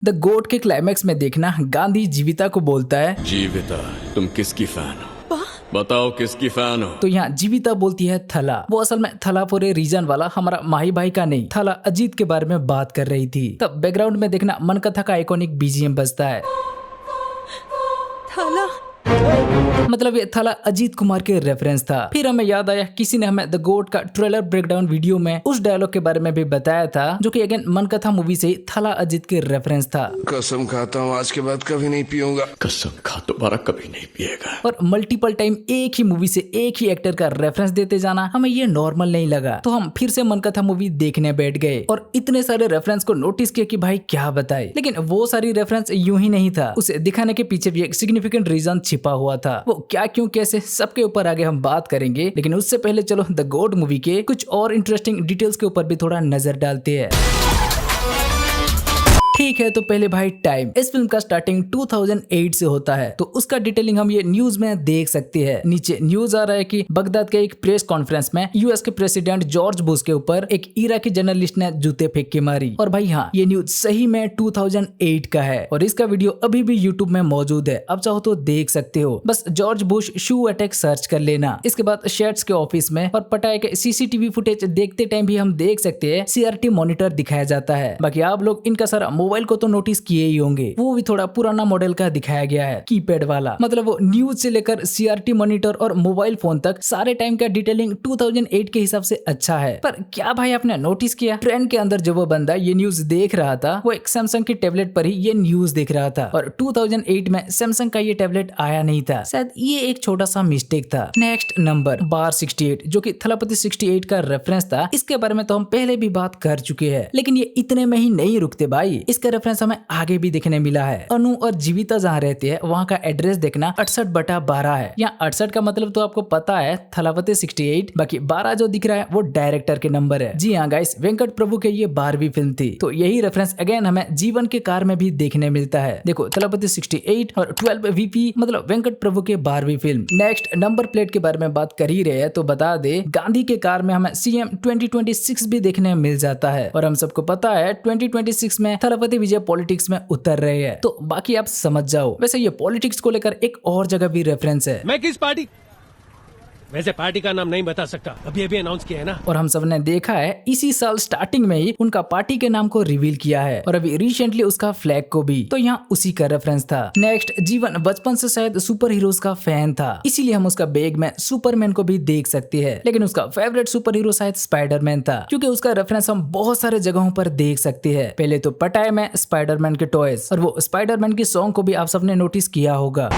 The गोट के climax में देखना, गांधी जीविता को बोलता है, जीविता तुम किसकी फैन हो? बताओ किसकी फैन हो? तो यहाँ जीविता बोलती है थला। वो असल में थला पूरे रीजन वाला हमारा माही भाई का नहीं, थला अजीत के बारे में बात कर रही थी। तब बैकग्राउंड में देखना मन कथा का आइकॉनिक बीजीएम बजता है। थला मतलब ये थला अजीत कुमार के रेफरेंस था। फिर हमें याद आया किसी ने हमें द गोट का ट्रेलर ब्रेकडाउन वीडियो में उस डायलॉग के बारे में भी बताया था, जो कि अगेन मन कथा मूवी से थला अजीत के रेफरेंस था। कसम खाता हूँ आज के बाद कभी नहीं पीऊंगा। कसम खा दोबारा कभी नहीं पिएगा। और मल्टीपल टाइम एक ही मूवी से एक ही एक्टर का रेफरेंस देते जाना हमें ये नॉर्मल नहीं लगा, तो हम फिर से मन कथा मूवी देखने बैठ गए और इतने सारे रेफरेंस को नोटिस किया कि भाई क्या बताए। लेकिन वो सारी रेफरेंस यूं ही नहीं था, उसे दिखाने के पीछे भी एक सिग्निफिकेंट रीजन छिपा हुआ था। वो क्या, क्यों, कैसे, सबके ऊपर आगे हम बात करेंगे। लेकिन उससे पहले चलो द गोट मूवी के कुछ और इंटरेस्टिंग डिटेल्स के ऊपर भी थोड़ा नजर डालते हैं। ठीक है, तो पहले भाई टाइम। इस फिल्म का स्टार्टिंग 2008 से होता है, तो उसका डिटेलिंग हम ये न्यूज में देख सकते हैं। नीचे न्यूज आ रहा है कि बगदाद के एक प्रेस कॉन्फ्रेंस में यूएस के प्रेसिडेंट जॉर्ज बुश के ऊपर एक इराकी जर्नलिस्ट ने जूते फेंक के मारी। और भाई हाँ, ये न्यूज सही में 2008 का है और इसका वीडियो अभी भी यूट्यूब में मौजूद है, अब चाहो तो देख सकते हो। बस जॉर्ज बुश शू अटैक सर्च कर लेना। इसके बाद शेट्स के ऑफिस में और पटाया के सीसीटीवी फुटेज देखते टाइम भी हम देख सकते हैं सीआरटी मॉनिटर दिखाया जाता है। बाकी आप लोग इनका सारा मोबाइल को तो नोटिस किए ही होंगे, वो भी थोड़ा पुराना मॉडल का दिखाया गया है, कीपैड वाला। मतलब वो न्यूज से लेकर सीआरटी मॉनिटर और मोबाइल फोन तक सारे टाइम का डिटेलिंग 2008 के हिसाब से अच्छा है। पर क्या भाई आपने नोटिस किया, ट्रेन के अंदर जो वो बंदा ये न्यूज देख रहा था वो एक सैमसंग की टैबलेट पर ही ये न्यूज देख रहा था और 2008 में सैमसंग का ये टैबलेट आया नहीं था। शायद ये एक छोटा सा मिस्टेक था। नेक्स्ट नंबर बार 68, जो कि थलापति 68 का रेफरेंस था। इसके बारे में तो हम पहले भी बात कर चुके हैं, लेकिन ये इतने में ही नहीं रुकते भाई, इसका रेफरेंस हमें आगे भी देखने मिला है। अनु और जीविता जहाँ रहते हैं वहाँ का एड्रेस देखना 68/12 है। यहाँ 68 का मतलब तो आपको पता है, थलापति 68, बाकी 12 जो दिख रहा है वो डायरेक्टर के नंबर है। जी हाँ गाइस, वेंकट प्रभु के ये 12वीं फिल्म थी, तो यही रेफरेंस अगेन हमें जीवन के कार में भी देखने मिलता है। देखो थलापति 68 और 12 VP मतलब वेंकट प्रभु के 12वीं फिल्म। नेक्स्ट नंबर प्लेट के बारे में बात कर ही रहे हैं तो बता दे, गांधी के कार में हमें CM 2026 भी देखने मिल जाता है और हम सबको पता है 2026 में थलापति विजय पॉलिटिक्स में उतर रहे हैं, तो बाकी आप समझ जाओ। वैसे ये पॉलिटिक्स को लेकर एक और जगह भी रेफरेंस है। मैं किस पार्टी, वैसे पार्टी का नाम नहीं बता सकता, अभी अभी अनाउंस किया है ना। और हम सब ने देखा है इसी साल स्टार्टिंग में ही उनका पार्टी के नाम को रिवील किया है और अभी रिसेंटली उसका फ्लैग को भी, तो यहाँ उसी का रेफरेंस था। नेक्स्ट, जीवन बचपन से शायद सुपर हीरोज का फैन था, इसीलिए हम उसका बैग में सुपरमैन को भी देख सकते हैं। लेकिन उसका फेवरेट सुपर हीरो शायद स्पाइडरमैन था, क्योंकि उसका रेफरेंस हम बहुत सारे जगहों पर देख सकते हैं। पहले तो पटाए में स्पाइडरमैन के टॉयज और वो स्पाइडरमैन की सॉन्ग को भी आप सबने नोटिस किया होगा।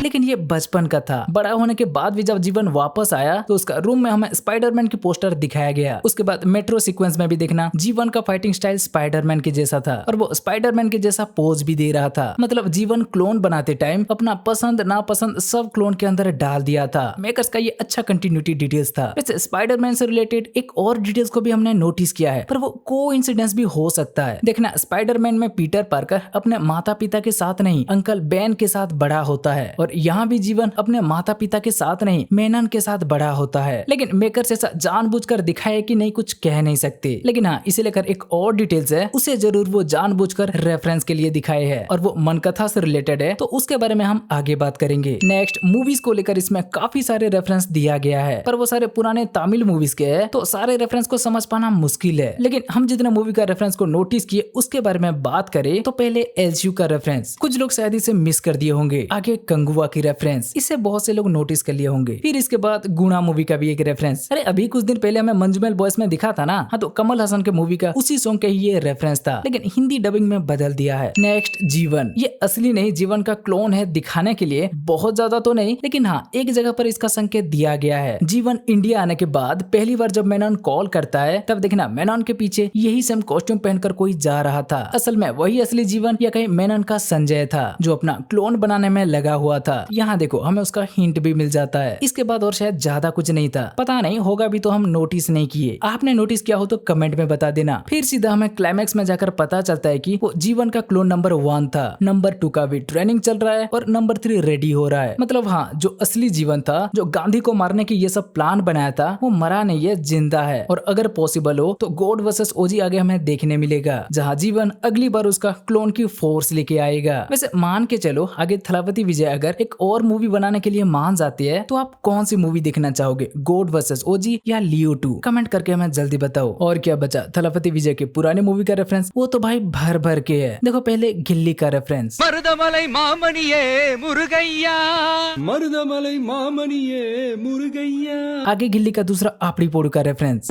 लेकिन ये बचपन का था। बड़ा होने के बाद भी जब जीवन वापस आया तो उसका रूम में हमें स्पाइडरमैन की पोस्टर दिखाया गया। उसके बाद मेट्रो सीक्वेंस में भी देखना, जीवन का फाइटिंग स्टाइल स्पाइडरमैन के जैसा था और वो स्पाइडरमैन के जैसा पोज भी दे रहा था। मतलब जीवन क्लोन बनाते टाइम अपना पसंद नापसंद सब क्लोन के अंदर डाल दिया था। मेकर्स का ये अच्छा कंटिन्यूटी डिटेल्स था। वैसे स्पाइडरमैन से रिलेटेड एक और डिटेल्स को भी हमने नोटिस किया है, पर वो कोइंसिडेंस भी हो सकता है। देखना, स्पाइडरमैन में पीटर पार्कर अपने माता पिता के साथ नहीं, अंकल बेन के साथ बड़ा होता है और यहाँ भी जीवन अपने माता पिता के साथ नहीं, मेनन के साथ बड़ा होता है। लेकिन मेकर्स ऐसा जानबूझकर दिखाए कि नहीं, कुछ कह नहीं सकते। लेकिन हाँ, इसे लेकर एक और डिटेल्स है, उसे जरूर वो जानबूझकर रेफरेंस के लिए दिखाए हैं और वो मन कथा से रिलेटेड है, तो उसके बारे में हम आगे बात करेंगे। नेक्स्ट, मूवीज को लेकर इसमें काफी सारे रेफरेंस दिया गया है, पर वो सारे पुराने तमिल मूवीज के है, तो सारे रेफरेंस को समझ पाना मुश्किल है। लेकिन हम जितने मूवी का रेफरेंस को नोटिस किए उसके बारे में बात करें तो पहले LCU का रेफरेंस, कुछ लोग शायद इसे मिस कर दिए होंगे। आगे कंगुआ की रेफरेंस, इसे बहुत से लोग नोटिस कर लिए होंगे। फिर इसके बाद गुणा मूवी का भी एक रेफरेंस। अरे अभी कुछ दिन पहले हमें मंजूमेल बॉयज में दिखा था ना, हाँ, तो कमल हसन के मूवी का उसी सॉन्ग का ही ये रेफरेंस था, लेकिन हिंदी डबिंग में बदल दिया है। नेक्स्ट, जीवन, ये असली नहीं, जीवन का क्लोन है दिखाने के लिए, बहुत ज्यादा तो नहीं, लेकिन हाँ एक जगह पर इसका संकेत दिया गया है। जीवन इंडिया आने के बाद पहली बार जब मेनन कॉल करता है तब देखना मेनन के पीछे यही सेम कॉस्ट्यूम पहनकर कोई जा रहा था। असल में वही असली जीवन या कहीं मेनन का संजय था जो अपना क्लोन बनाने में लगा हुआ था। था, यहाँ देखो हमें उसका हिंट भी मिल जाता है। इसके बाद और शायद ज्यादा कुछ नहीं था, पता नहीं होगा भी तो हम नोटिस नहीं किए। आपने नोटिस किया हो तो कमेंट में बता देना। फिर सीधा हमें क्लाइमैक्स में जाकर पता चलता है कि वो जीवन का क्लोन नंबर 1 था, नंबर 2 का भी ट्रेनिंग चल रहा है और नंबर 3 रेडी हो रहा है। मतलब हाँ, जो असली जीवन था, जो गांधी को मारने की ये सब प्लान बनाया था, वो मरा नहीं है, जिंदा है। और अगर पॉसिबल हो तो गॉड वर्सेस ओजी आगे हमें देखने मिलेगा, जहाँ जीवन अगली बार उसका क्लोन की फोर्स लेके आएगा। वैसे मान के चलो आगे थलापति विजय अगर एक और मूवी बनाने के लिए मान जाती है तो आप कौन सी मूवी देखना चाहोगे, गॉड वर्सेस ओजी या लियो 2? कमेंट करके हमें जल्दी बताओ। और क्या बचा थलापति विजय के पुराने मूवी का रेफरेंस, वो तो भाई भर भर के है। देखो पहले गिल्ली का रेफरेंस, மருதமலை மாமணியே முருகையா मरुदमलई मामनिये मुर्गैया। आगे गिल्ली का दूसरा आपड़ी पोड़ू का रेफरेंस।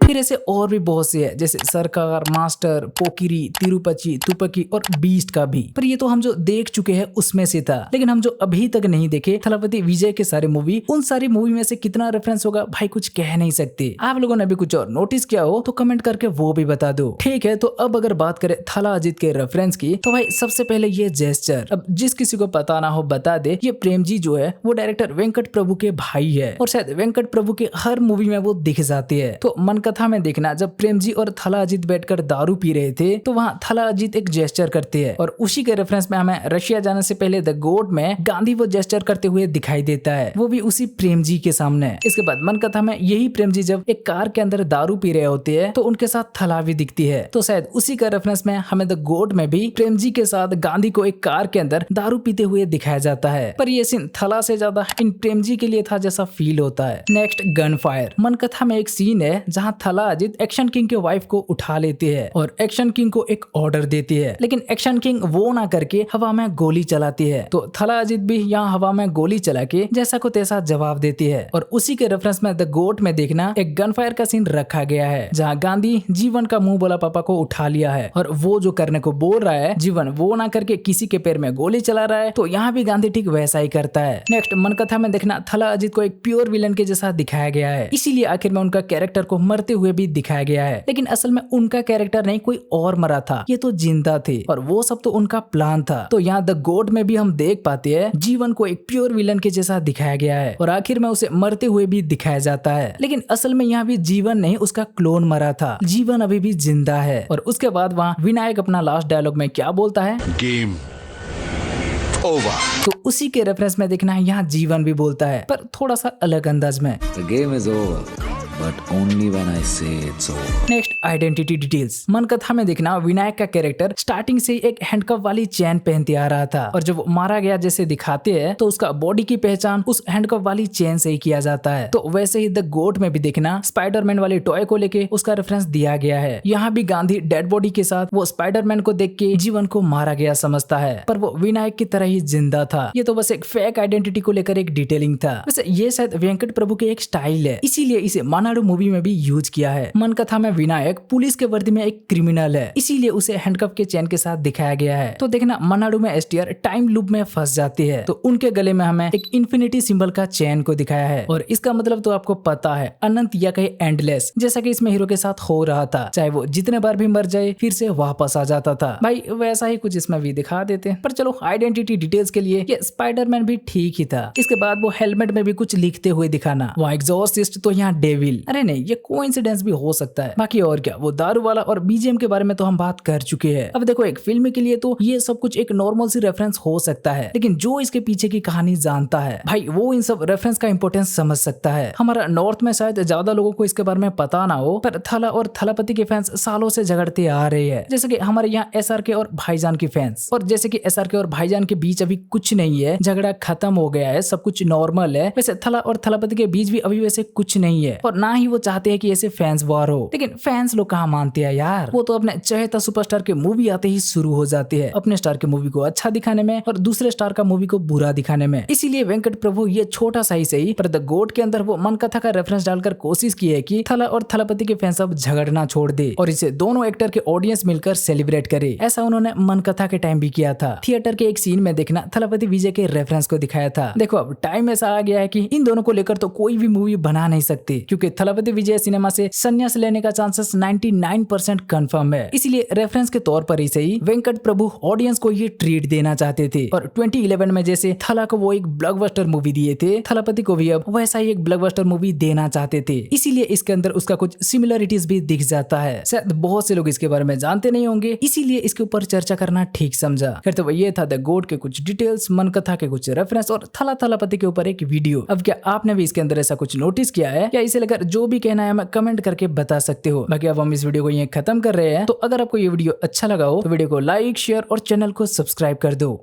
फिर ऐसे और भी बहुत से है, जैसे सरकार, मास्टर, पोकिरी, तिरुपति, तुपकी और बीस्ट का भी। पर ये तो हम जो देख चुके हैं उसमें से था, लेकिन हम जो अभी तक नहीं देखे थलापति विजय के सारे मूवी, उन सारी मूवी में से कितना रेफरेंस होगा भाई कुछ कह नहीं सकते। आप लोगों ने भी कुछ और नोटिस किया हो तो कमेंट करके वो भी बता दो। ठीक है, तो अब अगर बात करें थला अजीत के रेफरेंस की, तो भाई सबसे पहले ये जेस्चर, अब जिस किसी को पता ना हो बता दे, ये प्रेम जी जो है वो डायरेक्टर वेंकट प्रभु के भाई है और शायद वेंकट प्रभु के हर मूवी में वो दिख जाती है। तो मन कथा में देखना, जब प्रेम जी और थला अजीत बैठकर दारू पी रहे थे तो वहाँ थला अजीत एक जेस्चर करते हैं और उसी के रेफरेंस में हमें रशिया जाने से पहले द गोट में गांधी वो जेस्चर करते हुए दिखाई देता है, वो भी उसी प्रेम जी के सामने। इसके बाद मन कथा में यही प्रेम जी जब एक कार के अंदर दारू पी रहे होते हैं तो उनके साथ थला भी दिखती है, तो शायद उसी का रेफरेंस में हमें द गोट में भी प्रेम जी के साथ गांधी को एक कार के अंदर दारू पीते हुए दिखाया जाता है। पर ये सीन थला से ज्यादा इन प्रेम जी के लिए था जैसा फील होता है। नेक्स्ट गन फायर, मन कथा में एक सीन है जहाँ थला अजीत एक्शन किंग के वाइफ को उठा लेती है और एक्शन किंग को एक ऑर्डर देती है, लेकिन एक्शन किंग वो ना करके हवा में गोली चलाती है। तो थला अजीत भी यहाँ हवा में गोली चला के जैसा को तैसा जवाब देती है। और उसी के रेफरेंस में द गोट में देखना एक गन फायर का सीन रखा गया है, जहाँ गांधी जीवन का मुंह बोला पापा को उठा लिया है और वो जो करने को बोल रहा है जीवन वो ना करके किसी के पैर में गोली चला रहा है, तो यहाँ भी गांधी ठीक वैसा ही करता है। नेक्स्ट मन कथा में देखना थला अजीत को एक प्योर विलन के जैसा दिखाया गया है, इसीलिए आखिर में उनका कैरेक्टर को मरते हुए भी दिखाया गया है, लेकिन असल में उनका कैरेक्टर नहीं कोई और मरा था, ये तो जिंदा थे और वो सब तो उनका प्लान था। तो यहाँ द गोड में भी हम देख पाते हैं जीवन को एक प्योर विलन के जैसा दिखाया गया है और आखिर में उसे मरते हुए भी दिखाया जाता है, लेकिन असल में यहाँ भी जीवन नहीं उसका क्लोन मरा था, जीवन अभी भी जिंदा है। और उसके बाद वहाँ विनायक अपना लास्ट डायलॉग में क्या बोलता है, गेम ओवर। तो उसी के रेफरेंस में देखना है यहाँ जीवन भी बोलता है, पर थोड़ा सा अलग अंदाज में। The game is over, but only when I say it's over. Next identity details, मन कथा में देखना विनायक का कैरेक्टर स्टार्टिंग से एक हैंडकफ वाली चेन पहनते आ रहा था और जब वो मारा गया जैसे दिखाते हैं तो उसका बॉडी की पहचान उस हैंडकफ वाली चेन से ही किया जाता है। तो वैसे ही द गोट में भी देखना स्पाइडरमैन वाले टॉय को लेके उसका रेफरेंस दिया गया है। यहाँ भी गांधी डेड बॉडी के साथ वो स्पाइडरमैन को देख के जीवन को मारा गया समझता है, पर वो विनायक की तरह ही जिंदा था। ये तो बस एक फेक आइडेंटिटी को लेकर एक डिटेलिंग था। वैसे ये शायद वेंकट प्रभु के एक स्टाइल है, इसीलिए इसे मानाडू मूवी में भी यूज किया है। मन कथा में विनायक पुलिस के वर्दी में एक क्रिमिनल है, इसीलिए उसे हैंडकफ के चेन के साथ दिखाया गया है। तो देखना मनाडू में एसटीआर टाइम लूप में फंस जाती है, तो उनके गले में हमें एक इन्फिनिटी सिंबल का चेन को दिखाया है और इसका मतलब तो आपको पता है अनंत या कहीं एंडलेस, जैसा कि इसमें हीरो के साथ हो रहा था, चाहे वो जितने बार भी मर जाए फिर से वापस आ जाता था। भाई वैसा ही कुछ इसमें भी दिखा देते, पर चलो आइडेंटिटी डिटेल्स के लिए ये स्पाइडरमैन भी ठीक ही था। इसके बाद वो हेलमेट में भी कुछ लिखते हुए दिखाना, वहाँ एग्जॉस्ट तो यहाँ डेविल, अरे नहीं ये कोइंसिडेंस भी हो सकता है। बाकी और क्या, वो दारू वाला और बीजीएम के बारे में तो हम बात कर चुके हैं। अब देखो एक फिल्म के लिए तो ये सब कुछ एक नॉर्मल सी रेफरेंस हो सकता है, लेकिन जो इसके पीछे की कहानी जानता है भाई वो इन सब रेफरेंस का इंपॉर्टेंस समझ सकता है। हमारा नॉर्थ में शायद ज्यादा लोगों को इसके बारे में पता ना हो, पर थला और थलापति के फैंस सालों से झगड़ते आ रहे हैं, जैसे कि हमारे यहाँ एसआरके और भाईजान के फैंस, और जैसे कि एसआरके और भाईजान के बीच अभी कुछ नहीं है, झगड़ा खत्म हो गया है, सब कुछ नॉर्मल है। वैसे थला और थलापति के बीच भी अभी वैसे कुछ नहीं है और ना ही वो चाहते हैं कि ऐसे फैंस वार हो, लेकिन फैंस लोग कहाँ मानते हैं यार, वो तो अपने चहेता सुपरस्टार के मूवी आते ही शुरू हो जाती है अपने स्टार के मूवी को अच्छा दिखाने में और दूसरे स्टार का मूवी को बुरा दिखाने में। इसीलिए वेंकट प्रभु ये छोटा सा ही सही पर द गोट के अंदर वो मन कथा का रेफरेंस डालकर कोशिश की है कि थला और थलापति के फैंस अब झगड़ना छोड़ दे और इसे दोनों एक्टर के ऑडियंस मिलकर सेलिब्रेट करे। ऐसा उन्होंने मन कथा के टाइम भी किया था। थिएटर के एक सीन में देखना थलापति विजय के रेफरेंस को दिखाया था। देखो अब टाइम ऐसा आ गया है कि इन दोनों को लेकर तो कोई भी मूवी बना नहीं सकती, क्योंकि थलापति विजय सिनेमा से संन्यास लेने का चांसेस 99% कंफर्म है। इसलिए रेफरेंस के तौर पर इसे ही वेंकट प्रभु ऑडियंस को ये ट्रीट देना चाहते थे और 2011 में जैसे थला को वो एक ब्लॉकबस्टर मूवी दिए थे, थलापति को भी अब वैसा ही एक ब्लॉकबस्टर मूवी देना चाहते थे। इसीलिए इसके अंदर उसका कुछ सिमिलरिटीज भी दिख जाता है। शायद बहुत से लोग इसके बारे में जानते नहीं होंगे, इसीलिए इसके ऊपर चर्चा करना ठीक समझा। फिर तो ये था द गोट के कुछ डिटेल्स, मन कथा के कुछ रेफरेंस और थलापति के ऊपर एक वीडियो। अब क्या आपने भी इसके अंदर ऐसा कुछ नोटिस किया है? या इसे लेकर जो भी कहना है हमें कमेंट करके बता सकते हो। बाकी अब हम इस वीडियो को यहीं खत्म कर रहे हैं। तो अगर आपको ये वीडियो अच्छा लगा हो तो वीडियो को लाइक, शेयर और चैनल को सब्सक्राइब कर दो।